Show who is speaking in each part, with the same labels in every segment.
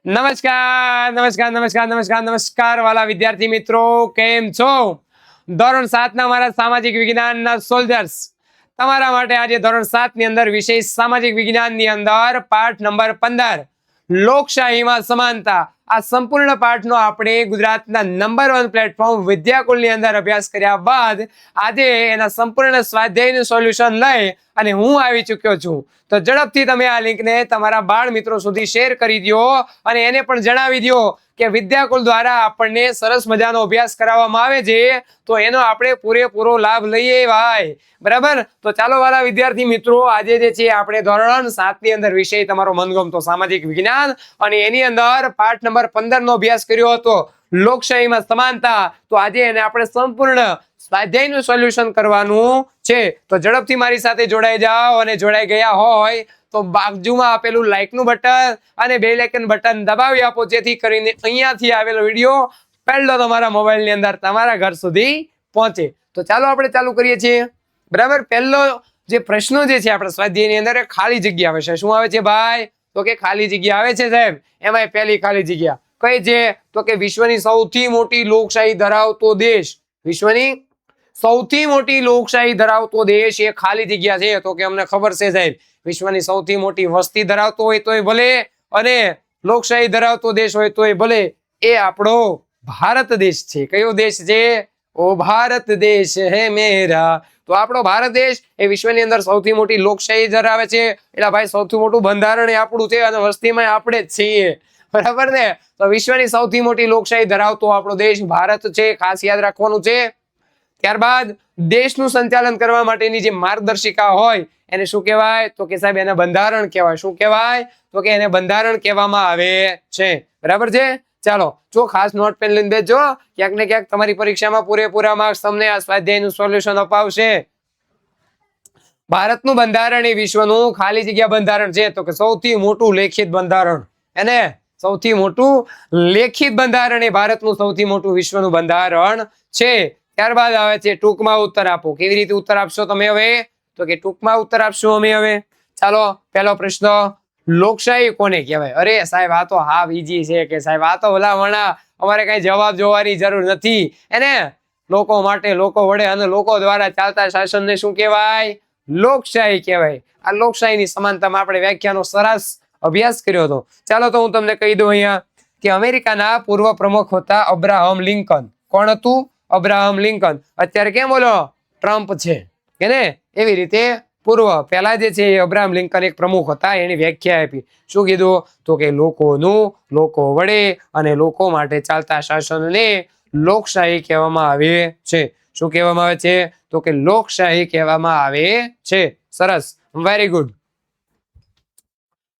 Speaker 1: નમસ્કાર નમસ્કાર નમસ્કાર નમસ્કાર નમસ્કાર વાલા વિદ્યાર્થી મિત્રો, કેમ છો? ધોરણ 7 ના મારા સામાજિક વિજ્ઞાનના સોલ્જર્સ, તમારા માટે આજે ધોરણ 7 ની અંદર વિષય સામાજિક વિજ્ઞાનની અંદર પાઠ નંબર 15 લોકશાહીમાં સમાનતા, આ સંપૂર્ણ પાઠનો આપણે ગુજરાતના નંબર 1 પ્લેટફોર્મ વિદ્યાકુલની અંદર અભ્યાસ કર્યા બાદ આજે એના સંપૂર્ણ સ્વાધ્યાયનું સોલ્યુશન લઈ અને હું આવી ચૂક્યો છું. તો ઝડપથી તમે આ લિંકને તમારા બાળ મિત્રો સુધી શેર કરી દો અને એને પણ જણાવી દો કે વિદ્યાકુલ દ્વારા આપણને સરસ મજાનો અભ્યાસ કરાવવામાં આવે છે, તો એનો આપણે પૂરેપૂરો લાભ લઈએ ભાઈ. બરાબર? તો ચાલો વાલા વિદ્યાર્થી મિત્રો, આજે જે છે આપણે ધોરણ 7 ની અંદર વિષય તમારો મનગમતો સામાજિક વિજ્ઞાન અને એની અંદર પાઠ નંબર 15 નો અભ્યાસ કર્યો હતો, લોકશાહીમાં સમાનતા. તો આજે એને આપણે સંપૂર્ણ સ્વાધ્યાયનું સોલ્યુશન કરવાનું છે. તો ઝડપથી મારી સાથે જોડાઈ જાઓ અને જોડાઈ ગયા હોય તો બાજુમાં આપેલું લાઈક નું બટન અને બેલ આઇકન બટન દબાવી આપો, જેથી કરીને અહીંયાથી આવેલો વિડીયો પહેલો તમારા મોબાઈલ ની અંદર તમારા ઘર સુધી પહોંચે. તો ચાલો આપણે ચાલુ કરીએ છીએ. બરાબર? પહેલો જે પ્રશ્નો જે છે આપણે સ્વાધ્યાયની અંદર ખાલી જગ્યા આવે છે. શું આવે છે ભાઈ? તો કે ખાલી જગ્યા આવે છે સાહેબ. એમાં પહેલી ખાલી જગ્યા કઈ છે? તો કે વિશ્વની સૌથી મોટી લોકશાહી ધરાવતો દેશ, વિશ્વની સૌથી મોટી લોકશાહી ધરાવતો દેશ એ ખાલી જગ્યા છે. તો કે અમને ખબર છે સાહેબ, વિશ્વની સૌથી મોટી વસ્તી ધરાવતો હોય તોય ભલે અને લોકશાહી ધરાવતો દેશ હોય તોય ભલે, એ આપણો ભારત દેશ છે. કયો દેશ છે? ઓ ભારત દેશ હે મેરા. તો આપણો ભારત દેશ એ વિશ્વની અંદર સૌથી મોટી લોકશાહી ધરાવે છે. એટલે ભાઈ સૌથી મોટું બંધારણ એ આપણું છે અને વસ્તીમાં આપણે જ છીએ. બરાબર ને? તો વિશ્વની સૌથી મોટી લોકશાહી ધરાવતો આપણો દેશ ભારત છે, ખાસ યાદ રાખવાનું છે. ત્યારબાદ દેશનું સંચાલન કરવા માટેની જે માર્ગદર્શિકા હોય એને શું કહેવાય? તો કે સાહેબ એને બંધારણ કહેવાય. શું કહેવાય? તો કે એને બંધારણ કહેવામાં આવે છે. બરાબર છે? ચાલો જો ખાસ નોટ પેન લઈને બેસજો, ક્યાંક ને ક્યાંક તમારી પરીક્ષામાં પૂરેપૂરા માર્ક્સ તમને આ સ્વાધ્યાયનું સોલ્યુશન અપાવશે. ભારતનું બંધારણ એ વિશ્વનું ખાલી જગ્યા બંધારણ છે. તો કે સૌથી મોટું લેખિત બંધારણ, એને સૌથી મોટું લેખિત બંધારણ એ ભારતનું સૌથી મોટું વિશ્વનું બંધારણ છે. ત્યારબાદ આવે છે ટૂંકમાં ઉત્તર આપો. કેવી રીતે ઉત્તર આપશો તમે હવે? તો કે ટૂંકમાં ઉત્તર આપશું અમે હવે. ચાલો પહેલો પ્રશ્ન, લોકશાહી કોને કહેવાય? અરે સાહેબ આ તો હાવ ઈઝી છે કે સાહેબ આ તો ભલામણા, અમારે કઈ જવાબ જોવાની જરૂર નથી. એને લોકો માટે, લોકો વડે અને લોકો દ્વારા ચાલતા શાસનને શું કહેવાય? લોકશાહી કહેવાય. આ લોકશાહીની સમાનતામાં આપણે વ્યાખ્યાનો સરસ અભ્યાસ કર્યો હતો. ચાલો તો હું તમને કહી દઉં અહીંયા કે અમેરિકાના પૂર્વ પ્રમુખ હતા અબ્રાહમ લિંકન. કોણ હતું? Abraham Lincoln. અત્યારે કેમ બોલો ટ્રમ્પ છે કે ને, એવી રીતે પૂર્વ પહેલા જે છે એ અબ્રાહમ લિંકન એક પ્રમુખ હતા, એની વ્યાખ્યા આપી. શું કીધું? તો કે લોકોનું, લોકો વડે અને લોકો માટે ચાલતા શાસનને લોકશાહી કહેવામાં આવે છે. શું કહેવામાં આવે છે? તો કે લોકશાહી કહેવામાં આવે છે. સરસ, વેરી ગુડ.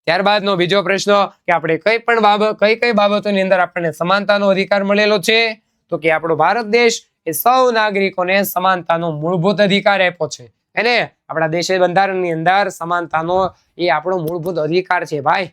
Speaker 1: ત્યારબાદનો બીજો પ્રશ્ન કે આપણે કઈ બાબતોની અંદર આપણને સમાનતાનો અધિકાર મળેલો છે? તો કે આપણો ભારત દેશ એ સૌ નાગરિકોને સમાનતાનો મૂળભૂત અધિકાર આપ્યો છે. એને આપણા દેશ બંધારણની અંદર સમાનતાનો એ આપણો મૂળભૂત અધિકાર છે ભાઈ.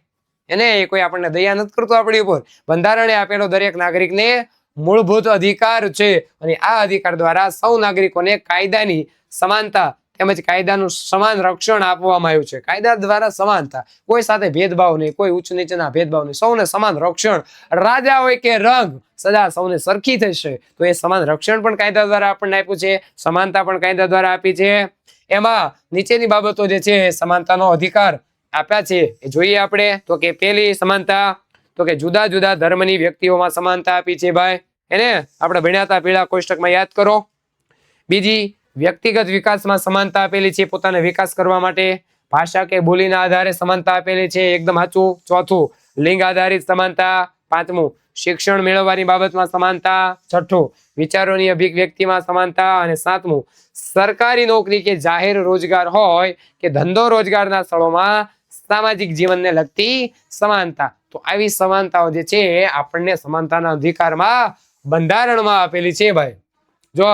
Speaker 1: એને કોઈ આપણને દયા નથી કરતો આપણી ઉપર. બંધારણે આપેલો દરેક નાગરિકને મૂળભૂત અધિકાર છે અને આ અધિકાર દ્વારા સૌ નાગરિકોને કાયદાની સમાનતા તેમજ કાયદાનું સમાન રક્ષણ આપવામાં આવ્યું છે. કાયદા દ્વારા સમાનતા, કોઈ સાથે ભેદભાવ નહીં, કોઈ ઉચ્ચ નીચના ભેદભાવ નહીં, સૌને સમાન રક્ષણ. રાજા હોય કે રંગ, સદા સૌને સરખી થશે. તો એ સમાન રક્ષણ પણ કાયદા દ્વારા આપણને આપ્યું છે, સમાનતા પણ કાયદા દ્વારા આપી છે. એમાં નીચેની બાબતો જે છે સમાનતાનો અધિકાર આપ્યા છે એ જોઈએ આપણે. તો કે પહેલી સમાનતા, તો કે જુદા જુદા ધર્મની વ્યક્તિઓમાં સમાનતા આપી છે ભાઈ. એને આપણે ભણ્યા હતા પીળા કોષ્ટકમાં, યાદ કરો. બીજી, વ્યક્તિગત વિકાસમાં સમાનતા આપેલી છે, પોતાનો વિકાસ કરવા માટે. ભાષા કે બોલીના આધારે સમાનતા આપેલી છે, એકદમ સાચું. ચોથું, લિંગ આધારિત સમાનતા. પાંચમું, શિક્ષણ મેળવવાની બાબતમાં સમાનતા. છઠ્ઠું, વિચારોની અભિવ્યક્તિમાં સમાનતા. અને સાતમું, સરકારી નોકરી કે જાહેર રોજગાર હોય કે ધંધો રોજગારના સ્થળોમાં સામાજિક જીવનને લગતી સમાનતા. તો આવી સમાનતાઓ જે છે આપણને સમાનતાના અધિકારમાં બંધારણમાં આપેલી છે ભાઈ. જો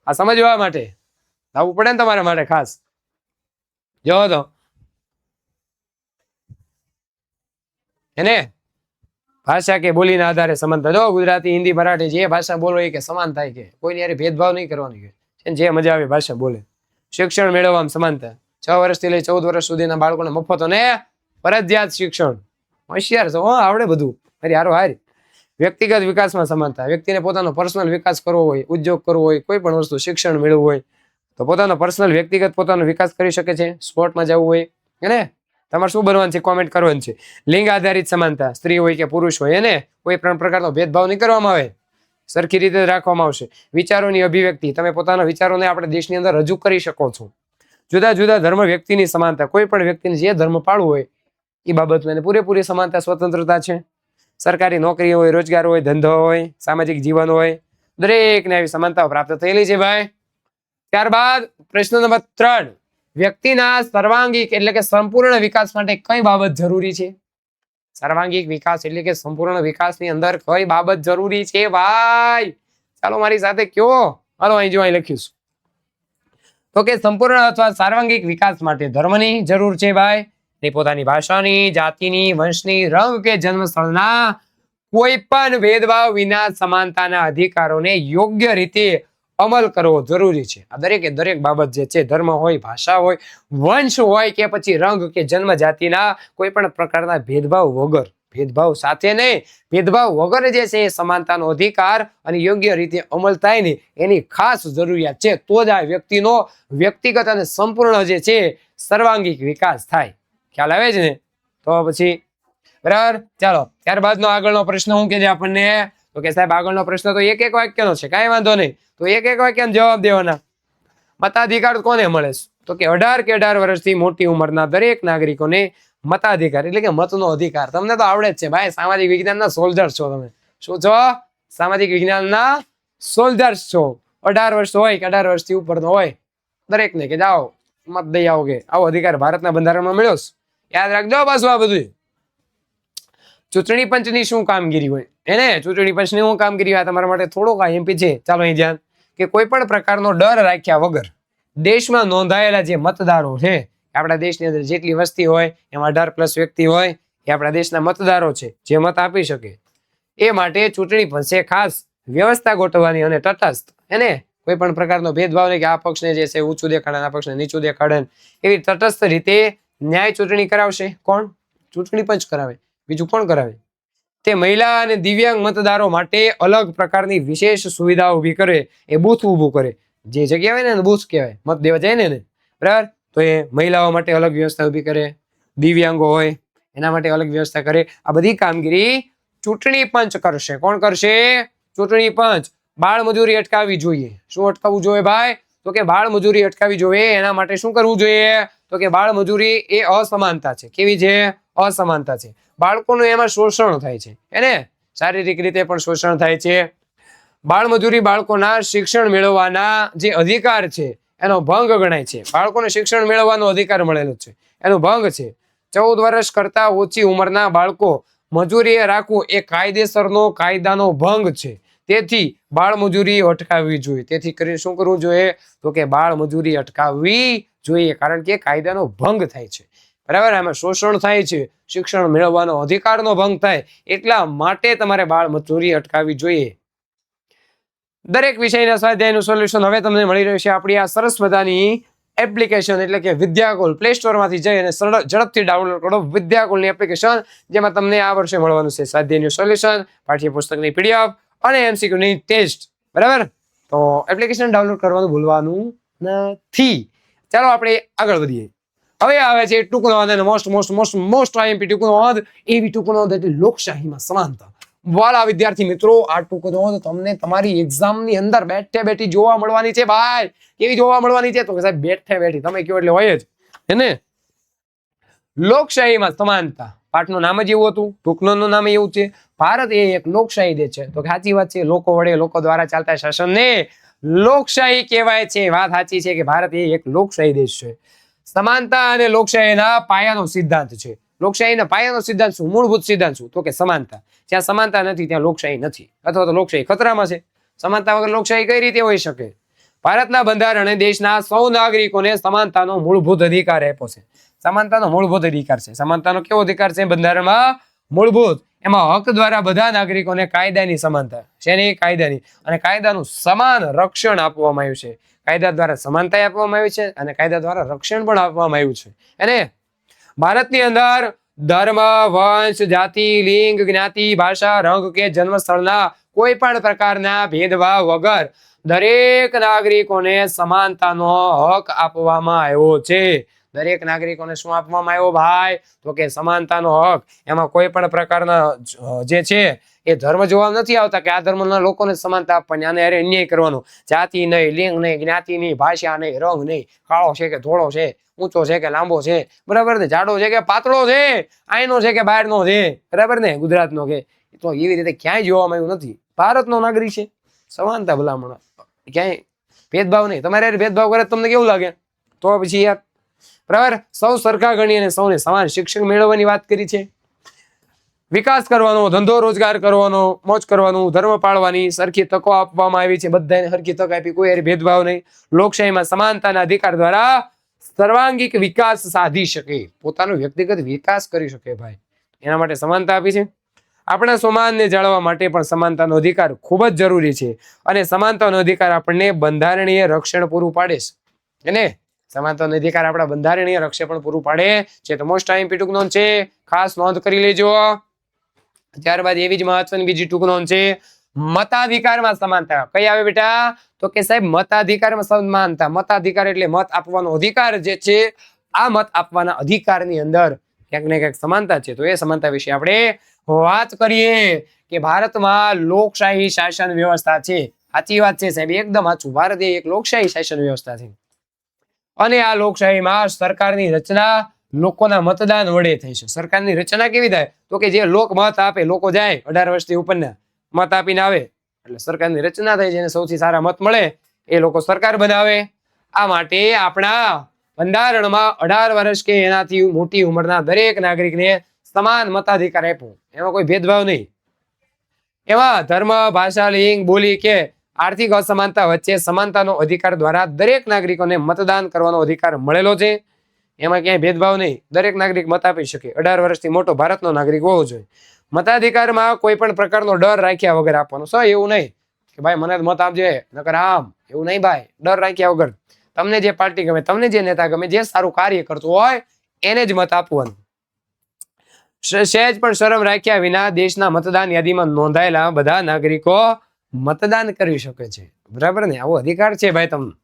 Speaker 1: આ સમજવા માટે લાવવું પડે ને તમારા માટે ખાસ. જો તો એને ભાષા કે બોલીના આધારે સમાનતા. જો ગુજરાતી, હિન્દી, મરાઠી જે ભાષા બોલો એ કે સમાન થાય, કે કોઈની યારે ભેદભાવ નહીં કરવાની, કે જે મજા આવે ભાષા બોલે. શિક્ષણ મેળવવામાં સમાનતા. 6 વર્ષથી લઈ 14 વર્ષ સુધીના બાળકોને મફત અને ફરજિયાત શિક્ષણ. હોશિયાર છો, આવડે બધું. મારી હારો હારી. વ્યક્તિગત વિકાસમાં સમાનતા. વ્યક્તિને પોતાનો પર્સનલ વિકાસ કરવો હોય, ઉદ્યોગ કરવો હોય, કોઈ પણ વસ્તુ શિક્ષણ મેળવવું હોય તો પોતાનો પર્સનલ વ્યક્તિગત પોતાનો વિકાસ કરી શકે છે. સ્પોર્ટમાં જવું હોય એને તમારે શું બનવાનું છે કોમેન્ટ કરવાનું છે. લિંગ આધારિત સમાનતા. સ્ત્રી હોય કે પુરુષ હોય એને કોઈ પણ પ્રકારનો ભેદભાવ નહીં કરવામાં આવે, સરખી રીતે રાખવામાં આવશે. વિચારોની અભિવ્યક્તિ. તમે પોતાના વિચારોને આપણે દેશની અંદર રજૂ કરી શકો છો. જુદા જુદા ધર્મ વ્યક્તિની સમાનતા. કોઈ પણ વ્યક્તિને જે ધર્મ પાળવું હોય એ બાબતમાં એને પૂરેપૂરી સમાનતા સ્વતંત્રતા છે. સરકારી નોકરી હોય, રોજગાર હોય, ધંધો હોય, સામાજિક જીવન હોય, દરેકને આવી સમાનતાઓ પ્રાપ્ત થયેલી છે ભાઈ. ત્યારબાદ પ્રશ્ન નંબર 3, વ્યક્તિના સર્વાંગિક એટલે કે સંપૂર્ણ વિકાસ માટે કઈ બાબત જરૂરી છે? સર્વાંગિક વિકાસ એટલે કે સંપૂર્ણ વિકાસની અંદર કઈ બાબત જરૂરી છે ભાઈ? ચાલો મારી સાથે કયો. હાલો અહીં જો અહીં લખ્યું છે તો કે સંપૂર્ણ અથવા સર્વાંગિક વિકાસ માટે ધર્મની જરૂર છે ભાઈ. તે પોતાની ભાષાની, જાતિની, વંશની, રંગ કે જન્મસ્થળના કોઈ પણ ભેદભાવ વિના સમાનતાના અધિકારોને યોગ્ય રીતે અમલ કરવો જરૂરી છે. આ દરેકે દરેક બાબત જે છે, ધર્મ હોય, ભાષા હોય, વંશ હોય કે પછી રંગ કે જન્મ જાતિના કોઈ પણ પ્રકારના ભેદભાવ વગર, ભેદભાવ સાથે નહીં, ભેદભાવ વગર જે છે એ સમાનતાનો અધિકાર અને યોગ્ય રીતે અમલ થાય ને એની ખાસ જરૂરિયાત છે. તો જ આ વ્યક્તિનો વ્યક્તિગત અને સંપૂર્ણ જે છે સર્વાંગિક વિકાસ થાય. ખ્યાલ આવે છે ને? તો પછી બરાબર. ચાલો ત્યારબાદનો આગળનો પ્રશ્ન શું કે છે આપણને? તો કે સાહેબ આગળનો પ્રશ્ન તો એક વાક્યનો છે, કાંઈ વાંધો નહીં. તો એક વાક્યમાં જવાબ દેવાના. મતાધિકાર કોને મળે છે? તો કે 18 કે 18 વર્ષથી મોટી ઉંમરના દરેક નાગરિકોને મતાધિકાર એટલે કે મતનો અધિકાર. તમને તો આવડે જ છે ભાઈ, સામાજિક વિજ્ઞાનના સોલ્જર્સ છો તમે. શું છો? સામાજિક વિજ્ઞાનના સોલ્જર્સ છો. 18 વર્ષ હોય કે 18 વર્ષથી ઉપરનો હોય દરેકને કે જાઓ મત દઈ આવો, કે આવો અધિકાર ભારતના બંધારણમાં મળ્યો છે. યાદ રાખજો પાછું આ બધું. ચૂંટણી પંચની શું કામગીરી હોય એને? ચૂંટણી પંચની શું કામગીરી હોય તમારા માટે થોડોક એમપી છે. ચાલો અહીં ધ્યાન કે કોઈ પણ પ્રકારનો ડર રાખ્યા વગર દેશમાં નોંધાયેલા જે મતદારો છે, આપણા દેશની અંદર જેટલી વસ્તી હોય એમાં 18+ વ્યક્તિ હોય એ આપણા દેશના મતદારો છે જે મત આપી શકે. એ માટે ચૂંટણી પંચે ખાસ વ્યવસ્થા ગોઠવવાની અને તટસ્થ એને કોઈ પણ પ્રકારનો ભેદભાવ નહીં કે આ પક્ષને જે છે ઊંચું દેખાડે, આ પક્ષને નીચું દેખાડે, એવી તટસ્થ રીતે ન્યાય ચૂંટણી કરાવશે. કોણ? ચૂંટણી પંચ કરાવે. બીજું કોણ કરાવે? તે મહિલા અને દિવ્યાંગ મતદારો માટે અલગ પ્રકારની વિશેષ સુવિધા ઊભી કરે, એ બૂથ ઊભું કરે. જે જગ્યા હોય ને બૂથ કહેવાય, મત દેવા જાય ને બરાબર. તો એ મહિલાઓ માટે અલગ વ્યવસ્થા ઊભી કરે, દિવ્યાંગો હોય એના માટે અલગ વ્યવસ્થા કરે. આ બધી કામગીરી ચૂંટણી પંચ કરશે. કોણ કરશે? ચૂંટણી પંચ. બાળ મજૂરી અટકાવવી જોઈએ. શું અટકાવવું જોઈએ ભાઈ? તો કે બાળ મજૂરી અટકાવવી જોઈએ. એના માટે શું કરવું જોઈએ? તો કે બાળ મજૂરી એ અસમાનતા છે. કેવી છે? અસમાનતા છે. બાળકોનું એમાં શોષણ થાય છે, એને શારીરિક રીતે પણ શોષણ થાય છે. બાળ મજૂરી બાળકોના શિક્ષણ મેળવવાના જે અધિકાર છે એનો ભંગ ગણાય છે. બાળકોને શિક્ષણ મેળવવાનો અધિકાર મળેલો છે, એનો ભંગ છે. 14 વર્ષ કરતા ઓછી ઉંમરના બાળકો મજૂરીએ રાખવું એ કાયદેસરનો કાયદાનો ભંગ છે. તેથી બાળ મજૂરી અટકાવવી જોઈએ. તેથી કરીને શું કરવું જોઈએ? તો કે બાળ મજૂરી અટકાવવી જોઈએ, કારણ કે કાયદાનો ભંગ થાય છે બરાબર. આમાં શોષણ થાય છે, શિક્ષણ મેળવવાનો અધિકારનો ભંગ થાય, એટલા માટે તમારે બાળ મજૂરી અટકાવવી જોઈએ. દરેક વિષયના સ્વાધ્યાયનું સોલ્યુશન હવે તમને મળી રહ્યું છે આપણી આ સરસ મજાની એપ્લિકેશન એટલે કે વિદ્યાકુલ. પ્લે સ્ટોરમાંથી જઈ અને ઝડપથી ડાઉનલોડ કરો વિદ્યાકુલની એપ્લિકેશન, જેમાં તમને આ વર્ષે મળવાનું છે સ્વાધ્યાયનું સોલ્યુશન, પાઠ્યપુસ્તકની પીડીએફ અને એમસીક્યુની ટેસ્ટ બરાબર. તો એપ્લિકેશન ડાઉનલોડ કરવાનું ભૂલવાનું નથી. ચાલો આપણે આગળ વધીએ. હવે આવે છે ટૂંક નોંધ અને મોસ્ટ આઈએમપી ટૂંક નોંધ. એવી ટૂંક નોંધ એટલે લોકશાહીમાં સમાનતા. વાલા વિદ્યાર્થી મિત્રો, આ ટૂંક નોંધ તમને તમારી એક્ઝામની અંદર બેઠે બેઠી જોવા મળવાની છે ભાઈ. કેવી જોવા મળવાની છે? તો કે સાહેબ બેઠે બેઠી. તમે કયો એટલે હોય જ એને લોકશાહીમાં સમાનતા. પાઠનું નામ જ એવું હતું, ટૂંક નોંધનું નામ એવું છે. ભારત એ એક લોકશાહી દેશ છે. તો સાચી વાત છે, લોકો વડે લોકો દ્વારા ચાલતા શાસનને લોકશાહી કહેવાય છે. વાત સાચી છે કે ભારત એ એક લોકશાહી દેશ છે. સમાનતા અને લોકશાહીના પાયાનો સિદ્ધાંત છે. લોકશાહીના પાયાનો સિદ્ધાંત શું? મૂળભૂત સિદ્ધાંત શું? તો કે સમાનતા. જ્યાં સમાનતા નથી ત્યાં લોકશાહી નથી, અથવા તો લોકશાહી ખતરામાં છે. સમાનતા વગર લોકશાહી કઈ રીતે હોઈ શકે? ભારતના બંધારણે દેશના સૌ નાગરિકોને સમાનતાનો મૂળભૂત અધિકાર આપ્યો છે. સમાનતાનો મૂળભૂત અધિકાર છે. સમાનતાનો કેવો અધિકાર છે બંધારણમાં? મૂળભૂત. એમાં હક દ્વારા બધા નાગરિકોને કાયદાની સમાનતા. શેની? કાયદાની. અને કાયદાનું સમાન રક્ષણ આપવામાં આવ્યું છે. કાયદા દ્વારા સમાનતા આપવામાં આવી છે અને કાયદા દ્વારા રક્ષણ પણ આપવામાં આવ્યું છે. અને ભારતની અંદર ધર્મ, વંશ, જાતિ, લિંગ, જ્ઞાતિ, ભાષા, રંગ કે જન્મ સ્થળના કોઈ પણ પ્રકારના ભેદભાવ વગર દરેક નાગરિકોને સમાનતાનો હક આપવામાં આવ્યો છે. દરેક નાગરિકોને શું આપવામાં આવ્યો ભાઈ? તો કે સમાનતાનો હક. એમાં કોઈ પણ પ્રકારના જે છે એ ધર્મ જોવા નથી આવતા કે આ ધર્મના લોકોને સમાનતા આપવાની, આને અરે અન્યાય કરવાનો. જાતિ નહીં, લિંગ નહીં, જ્ઞાતિ નહીં, ભાષા નહીં, રંગ નહીં, કાળો છે કે ધોળો છે, ઊંચો છે કે લાંબો છે, બરાબર ને, જાડો છે કે પાતળો છે, અહીંનો છે કે બહારનો છે, બરાબર ને, ગુજરાતનો કે, તો એવી રીતે ક્યાંય જોવામાં આવ્યું નથી. ભારતનો નાગરિક છે, સમાનતા ભલામણ, ક્યાંય ભેદભાવ નહીં. તમારે ભેદભાવ કરે તમને કેવું લાગે? તો પછી યાર, બરાબર, સૌ સરખા ગણી અને સૌને સમાન શિક્ષણ મેળવવાની વાત કરી છે. વિકાસ કરવાનો, ધંધો રોજગાર કરવાનો, મોજ કરવાનું, ધર્મ પાળવાની સરખી તકો આપવામાં આવી છે. બધાને સરખી તક આપી, કોઈ ભેદભાવ નહીં. લોકશાહીમાં સમાનતાના અધિકાર દ્વારા સર્વાંગીક વિકાસ સાધી શકે, પોતાનો વ્યક્તિગત વિકાસ કરી શકે ભાઈ, એના માટે સમાનતા આપી છે. આપણા સમાજને જાળવવા માટે પણ સમાનતાનો અધિકાર ખૂબ જ જરૂરી છે અને સમાનતાનો અધિકાર આપણને બંધારણીય રક્ષણ પૂરું પાડે છે ને. સમાનતાનો અધિકાર આપણા બંધારણીય રક્ષણ પણ પૂરું પાડે છે. તો મોસ્ટ આઈએમપી ટૂંક નોંધ છે, ખાસ નોંધ કરી લેજો. ત્યારબાદ એવી જ મહત્વની બીજી ટૂંક નોંધ છે, મતાધિકારમાં સમાનતા. કઈ આવે બેટા? તો કે સાહેબ મતાધિકારમાં સમાનતા. મતાધિકાર એટલે મત આપવાનો અધિકાર જે છે, આ મત આપવાના અધિકારની અંદર ક્યાંક ને ક્યાંક સમાનતા છે. તો એ સમાનતા વિશે આપણે વાત કરીએ કે ભારતમાં લોકશાહી શાસન વ્યવસ્થા છે. સાચી વાત છે સાહેબ, એકદમ સાચું. ભારત એક લોકશાહી શાસન વ્યવસ્થા છે અને આ લોકશાહીમાં સરકારની રચના લોકોના મતદાન વડે થઈ છે. સરકારની રચના કેવી થાય? તો કે જે લોક મત આપે, લોકો જાય 18 વર્ષથી ઉપરના મત આપીને આવે એટલે સરકારની રચના થાય. જેને સૌથી સારા મત મળે એ લોકો સરકાર બનાવે. આ માટે આપણા બંધારણમાં 18 વર્ષ કે એનાથી મોટી ઉંમરના દરેક નાગરિકને સમાન મતાધિકાર આપ્યો. એમાં કોઈ ભેદભાવ નહીં. એમાં ધર્મ, ભાષા, લિંગ, બોલી કે આર્થિક અસમાનતા વચ્ચે સમાનતાનો અધિકાર દ્વારા દરેક નાગરિકોને મતદાન કરવાનો અધિકાર મળેલો છે. એમાં ક્યાંય ભેદભાવ નહીં. દરેક નાગરિક મત આપી શકે. 18 વર્ષથી મોટો ભારતનો નાગરિક હોવો જોઈએ. મતાધિકારમાં કોઈ પણ પ્રકારનો ડર રાખ્યા વગર આપવાનો. એવું નહીં કે ભાઈ મને મત આપજે નકર આમ, એવું નહીં ભાઈ. ડર રાખ્યા વગર તમને જે પાર્ટી ગમે, તમને જે નેતા ગમે, જે સારું કાર્ય કરતું હોય એને જ મત આપવાનું. સહેજ પણ શરમ રાખ્યા વિના દેશના મતદાન યાદીમાં નોંધાયેલા બધા નાગરિકો મતદાન કરી શકે છે. બરાબર ને? આવો અધિકાર છે ભાઈ તમને.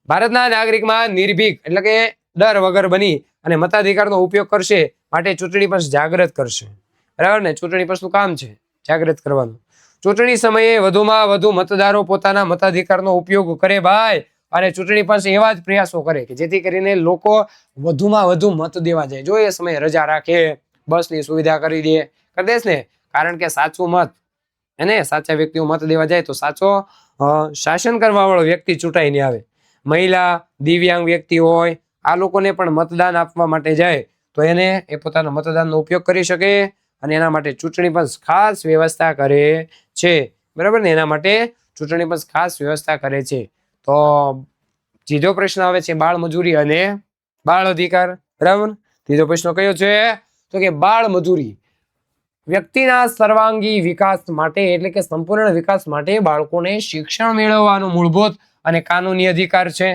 Speaker 1: ભારતના નાગરિકમાં નિર્ભીક એટલે કે ડર વગર બની અને મતાધિકારનો ઉપયોગ કરશે માટે ચૂંટણી પંચ જાગૃત કરશે. બરાબર ને? ચૂંટણી પંચનું કામ છે જાગૃત કરવાનું. ચૂંટણી સમયે વધુમાં વધુ મતદારો પોતાના મતાધિકારનો ઉપયોગ કરે ભાઈ, અને ચૂંટણી પંચ એવા જ પ્રયાસો કરે કે જેથી કરીને લોકો વધુમાં વધુ મત દેવા જાય. જો એ સમયે રજા રાખે, બસની સુવિધા કરી દેશ ને, કારણ કે સાચું મત એને સાચા વ્યક્તિઓ મત દેવા જાય તો સાચો શાસન કરવા વાળો વ્યક્તિ ચૂંટાઈને આવે. મહિલા, દિવ્યાંગ વ્યક્તિ હોય, આ લોકોને પણ મતદાન આપવા માટે જાય તો એને એ પોતાના મતદાનનો ઉપયોગ કરી શકે અને એના માટે ચૂંટણી પંચ ખાસ વ્યવસ્થા કરે છે. બરાબર ને? એના માટે ચૂંટણી પંચ ખાસ વ્યવસ્થા કરે છે. તો ત્રીજો પ્રશ્ન આવે છે બાળ મજૂરી અને બાળ અધિકાર. બરાબર? ત્રીજો પ્રશ્ન કયો છે? તો કે બાળ મજૂરી વ્યક્તિના સર્વાંગી વિકાસ માટે એટલે કે સંપૂર્ણ વિકાસ માટે બાળકોને શિક્ષણ મેળવવાનો મૂળભૂત અને કાનૂની અધિકાર છે.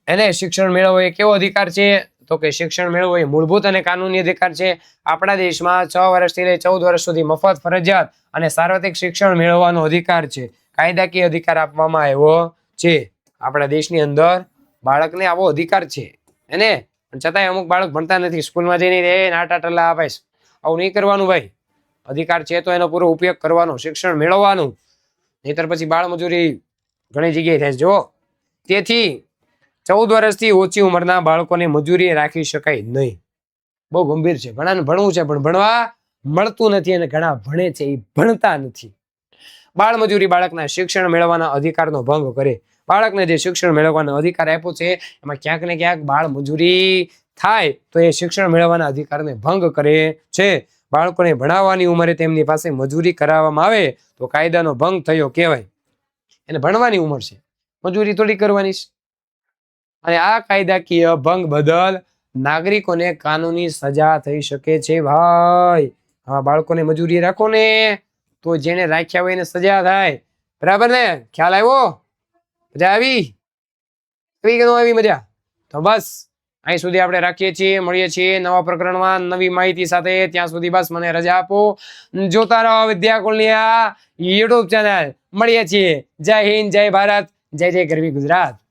Speaker 1: એને શિક્ષણ મેળવવો એ કેવો અધિકાર છે? તો કે શિક્ષણ મેળવવો એ મૂળભૂત અને કાનૂની અધિકાર છે. આપણા દેશમાં 6 વર્ષથી લઈ 14 વર્ષ સુધી મફત, ફરજિયાત અને સાર્વત્રિક શિક્ષણ મેળવવાનો અધિકાર છે. કાયદાકીય અધિકાર આપવામાં આવ્યો છે. આપણા દેશની અંદર બાળકને આવો અધિકાર છે એને, છતાંય અમુક બાળક ભણતા નથી. સ્કૂલમાં જઈને નાટા ટલ્લા આપે. આવું નહીં કરવાનું ભાઈ. અધિકાર છે તો એનો પૂરો ઉપયોગ કરવાનો, શિક્ષણ મેળવવાનું. નહીતર પછી બાળ મજૂરી ઘણી જગ્યાએ થાય છે. જો તેથી 14 વર્ષથી ઓછી ઉંમરના બાળકોને મજૂરી રાખી શકાય નહીં. બહુ ગંભીર છે. ઘણાને ભણવું છે પણ ભણવા મળતું નથી અને ઘણા ભણે છે એ ભણતા નથી. બાળ મજૂરી બાળકના શિક્ષણ મેળવવાના અધિકારનો ભંગ કરે. બાળકને જે શિક્ષણ મેળવવાનો અધિકાર આપ્યો છે એમાં ક્યાંક ને ક્યાંક બાળ મજૂરી થાય તો એ શિક્ષણ મેળવવાના અધિકારને ભંગ કરે છે. બાળકોને ભણાવવાની ઉંમરે તેમની પાસે મજૂરી કરાવવામાં આવે તો કાયદાનો ભંગ થયો કહેવાય. એને ભણવાની ઉંમર છે, મજૂરી થોડી કરવાની છે. અને આ કાયદાકીય ભંગ બદલ નાગરિકોને કાનૂની સજા થઈ શકે છે ભાઈ. હા, બાળકોને મજૂરી રાખો ને તો જેને રાખ્યા હોય એને સજા થાય. બરાબર ને? ખ્યાલ આવ્યો? મજા આવી કે ન આવી? મજા તો બસ અહીં સુધી આપણે રાખીએ છીએ, મળીએ છીએ નવા પ્રકરણમાં નવી માહિતી સાથે. ત્યાં સુધી બસ મને રજા આપો. જોતા રહો વિદ્યાકુલની આ યુટ્યુબ ચેનલ. મળીએ છીએ. જય હિન્દ, જય ભારત, જય જય ગરવી ગુજરાત.